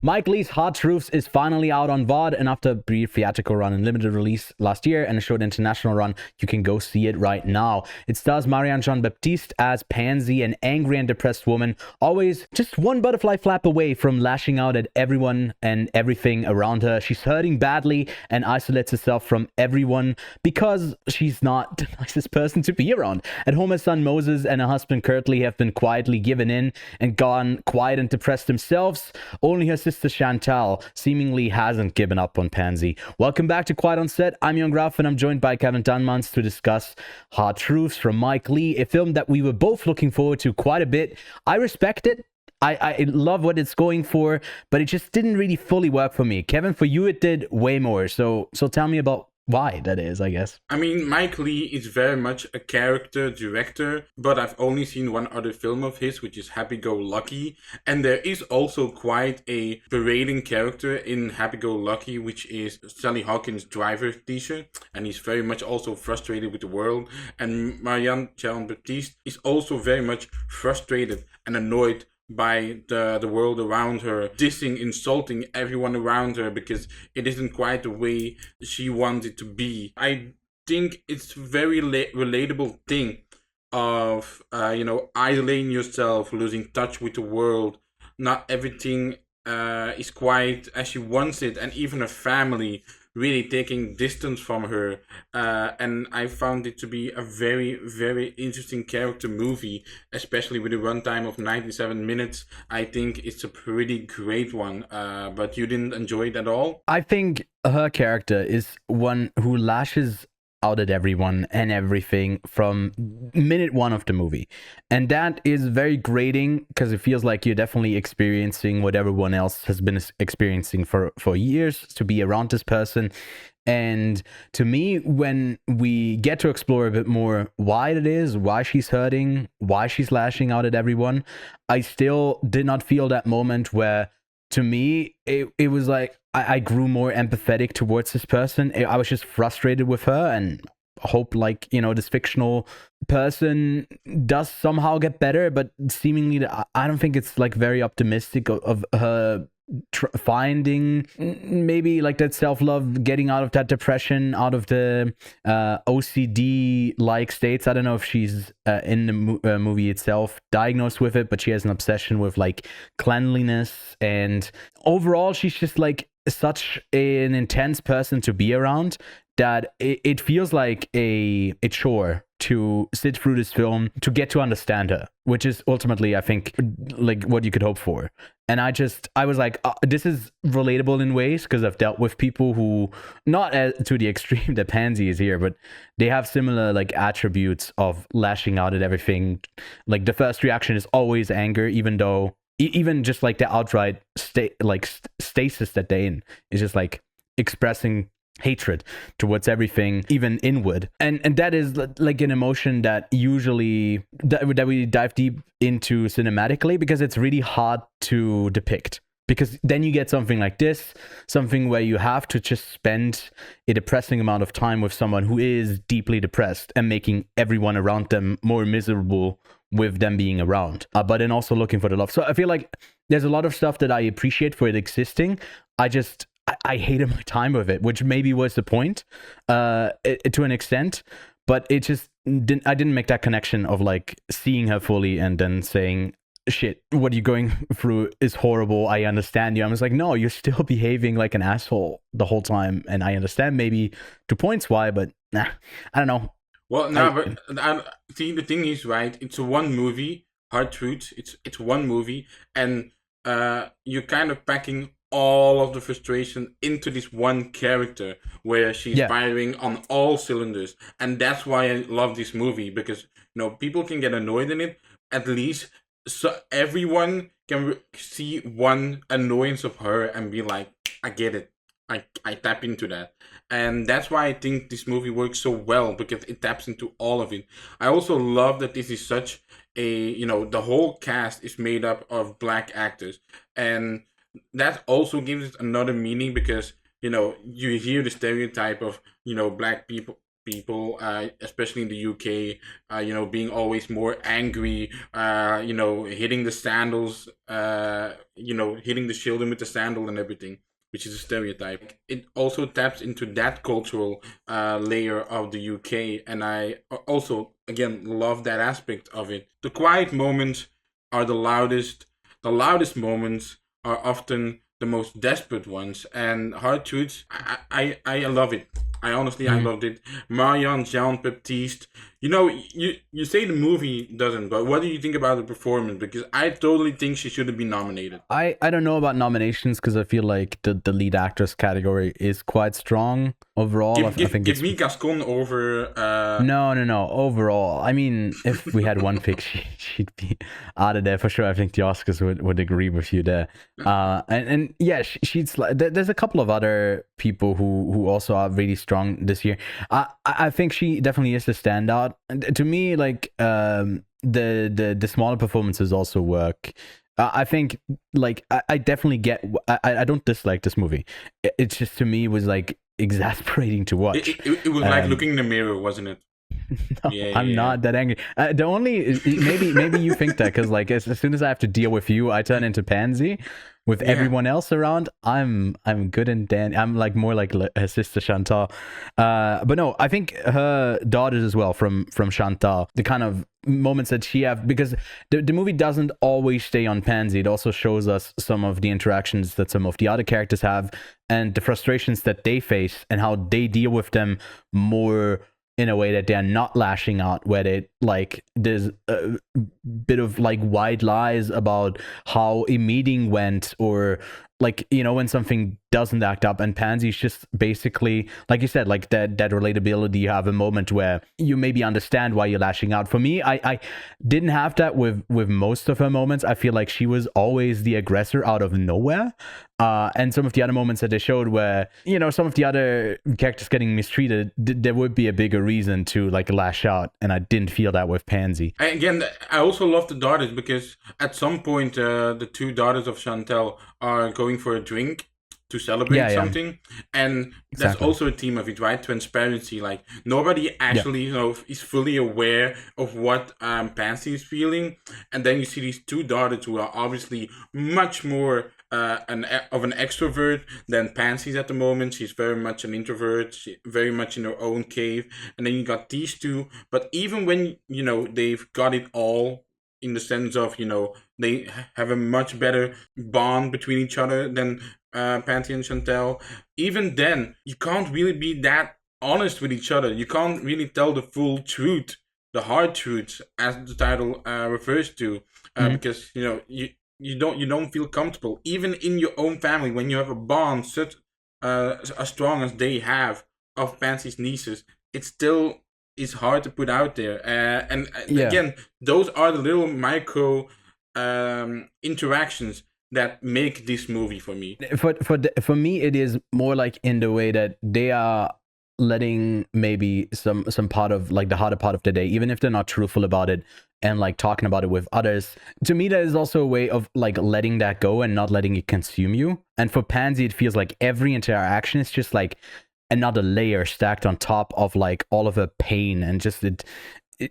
Mike Leigh's Hard Truths is finally out on VOD, and after a brief theatrical run and limited release last year and a short international run, you can go see it right now. It stars Marianne Jean-Baptiste as Pansy, an angry and depressed woman, always just one butterfly flap away from lashing out at everyone and everything around her. She's hurting badly and isolates herself from everyone because she's not the nicest person to be around. At home, her son Moses and her husband Curtly have been quietly given in and gone quiet and depressed themselves. Only her sister Chantal seemingly hasn't given up on Pansy. Welcome back to Quiet on Set. I'm Ewan Graf, and I'm joined by Kevin Dunmans to discuss Hard Truths from Mike Leigh, a film that we were both looking forward to quite a bit. I respect it. I love what it's going for, but it just didn't really fully work for me. Kevin, for you, it did way more. So tell me about why that is, I guess. I mean, Mike Leigh is very much a character director, but I've only seen one other film of his, which is Happy Go Lucky. And there is also quite a berating character in Happy Go Lucky, which is Sally Hawkins' driver teacher. And he's very much also frustrated with the world. And Marianne Jean-Baptiste is also very much frustrated and annoyed by the world around her, dissing, insulting everyone around her because it isn't quite the way she wants it to be. I think it's very relatable thing of isolating yourself, losing touch with the world. Not everything is quite as she wants it, and even her family really taking distance from her. And I found it to be a very, very interesting character movie, especially with a runtime of 97 minutes. I think it's a pretty great one. But you didn't enjoy it at all? I think her character is one who lashes out at everyone and everything from minute one of the movie. And that is very grating because it feels like you're definitely experiencing what everyone else has been experiencing for years, to be around this person. And to me, when we get to explore a bit more why it is, why she's hurting, why she's lashing out at everyone, I still did not feel that moment where, to me, it was like I grew more empathetic towards this person. I was just frustrated with her and hope, like, this fictional person does somehow get better, but seemingly I don't think it's like very optimistic of her finding maybe like that self-love, getting out of that depression, out of the OCD like states. I don't know if she's in the movie itself diagnosed with it, but she has an obsession with like cleanliness, and overall she's just like such an intense person to be around that it feels like a chore to sit through this film to get to understand her, which is ultimately, I think, like what you could hope for. And I was like, this is relatable in ways because I've dealt with people who, not to the extreme that Pansy is here, but they have similar like attributes of lashing out at everything. Like the first reaction is always anger, even though even just like the outright stasis that they're in is just like expressing hatred towards everything, even inward. And that is like an emotion that usually that we dive deep into cinematically because it's really hard to depict. Because then you get something like this, something where you have to just spend a depressing amount of time with someone who is deeply depressed and making everyone around them more miserable with them being around, but then also looking for the love. So I feel like there's a lot of stuff that I appreciate for it existing. I hated my time with it, which maybe was the point to an extent, but it just I didn't make that connection of like seeing her fully and then saying, shit, what you're going through is horrible, I understand you. I was like, no, you're still behaving like an asshole the whole time, and I understand maybe 2 points why, but nah, I don't know. Well, no, but see, the thing is, right, it's one movie, Hard Truths, it's one movie, and you're kind of packing all of the frustration into this one character where she's firing on all cylinders. And that's why I love this movie, because people can get annoyed in it. At least so everyone can see one annoyance of her and be like, I get it. I tap into that. And that's why I think this movie works so well, because it taps into all of it. I also love that this is such a, the whole cast is made up of black actors. And that also gives it another meaning because, you hear the stereotype of, black people people, especially in the UK, being always more angry, hitting the sandals, hitting the children with the sandal and everything, which is a stereotype. It also taps into that cultural layer of the UK, and I also, again, love that aspect of it. The quiet moments are the loudest. The loudest moments are often the most desperate ones, and hard truths. I love it. I loved it. Marianne, Jean-Baptiste. You say the movie doesn't, but what do you think about the performance? Because I totally think she should have been nominated. I don't know about nominations because I feel like the lead actress category is quite strong overall. I think give me Gascon over. No. Overall, I mean, if we had one pick, she'd be out of there for sure. I think the Oscars would agree with you there. And yeah, she's like. There's a couple of other people who also are really strong this year. I think she definitely is the standout. To me, like the smaller performances also work. I think like I definitely get. I don't dislike this movie. It's just, to me, was like exasperating to watch. It was like looking in the mirror, wasn't it? No, I'm not that angry. The only maybe you think that because like as soon as I have to deal with you, I turn into Pansy. With everyone else around, I'm good and Dan. I'm like more like her sister Chantal. But no, I think her daughters as well from Chantal. The kind of moments that she have, because the movie doesn't always stay on Pansy. It also shows us some of the interactions that some of the other characters have and the frustrations that they face and how they deal with them more in a way that they're not lashing out, where they like there's a bit of like white lies about how a meeting went, or like, when something doesn't act up, and Pansy's just basically, like you said, like that relatability. You have a moment where you maybe understand why you're lashing out. For me, I didn't have that with most of her moments. I feel like she was always the aggressor out of nowhere. And some of the other moments that they showed where, some of the other characters getting mistreated, there would be a bigger reason to like lash out. And I didn't feel that with Pansy. Again, I also love the daughters because at some point, the two daughters of Chantal are going for a drink to celebrate something, and that's also a theme of it, right? Transparency. Like nobody actually is fully aware of what Pansy is feeling, and then you see these two daughters who are obviously much more of an extrovert than Pansy's at the moment. She's very much an introvert, very much in her own cave, and then you got these two. But even when they've got it all, in the sense of they have a much better bond between each other than Pansy and Chantal. Even then, you can't really be that honest with each other. You can't really tell the full truth, the hard truths, as the title refers to, because you don't feel comfortable, even in your own family, when you have a bond such as strong as they have of Pansy's nieces. It still is hard to put out there, and again, those are the little micro interactions that make this movie for me. For me, it is more like in the way that they are letting maybe some part of like the harder part of the day, even if they're not truthful about it, and like talking about it with others. To me, that is also a way of like letting that go and not letting it consume you. And for Pansy, it feels like every interaction is just like another layer stacked on top of like all of her pain, and just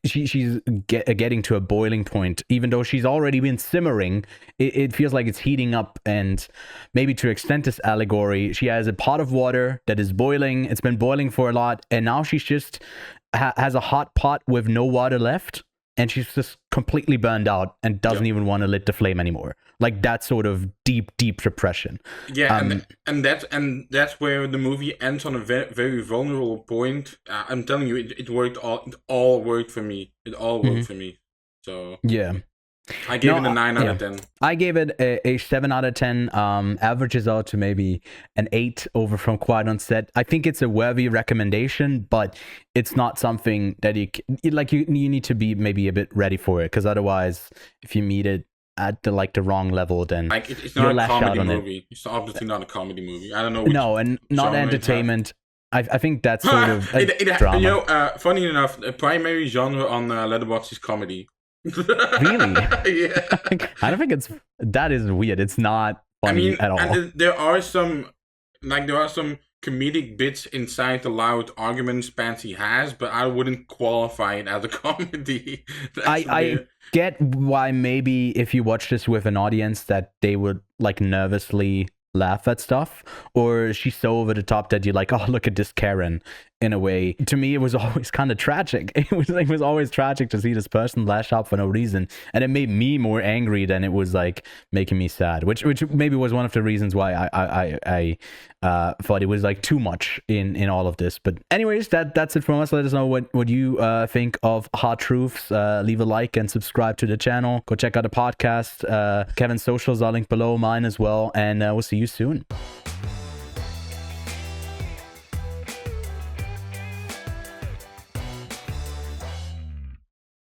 she's getting to a boiling point. Even though she's already been simmering, it feels like it's heating up. And maybe to extend this allegory, she has a pot of water that is boiling. It's been boiling for a lot, and now she's just has a hot pot with no water left, and she's just completely burned out and doesn't even want to lit the flame anymore. Like that sort of deep depression. Yeah, and that's where the movie ends on a very, very vulnerable point. I'm telling you, it worked all. It all worked for me. It all worked for me. So yeah. I gave it a 9 out of 10. I gave it a 7 out of 10. Averages out to maybe an 8 over From Quiet on Set. I think it's a worthy recommendation, but it's not something that you need to be maybe a bit ready for it, because otherwise, if you meet it at the wrong level, then like it's not a comedy movie. It's obviously not a comedy movie. I don't know. No, and not entertainment. I think that's sort of drama. Funny enough, the primary genre on Letterboxd is comedy. Really? Yeah. I don't think that is weird. It's not funny at all. And there are some comedic bits inside the loud argument spans he has, but I wouldn't qualify it as a comedy. I get why maybe if you watch this with an audience that they would like nervously laugh at stuff, or she's so over the top that you're like, oh, look at this Karen. In a way, to me, it was always kind of tragic. It was always tragic to see this person lash out for no reason, and it made me more angry than it was like making me sad. Which maybe was one of the reasons why I thought it was like too much in all of this. But anyways, that's it from us. Let us know what you think of Hard Truths. Leave a like and subscribe to the channel. Go check out the podcast. Kevin's socials are linked below, mine as well, and we'll see you soon.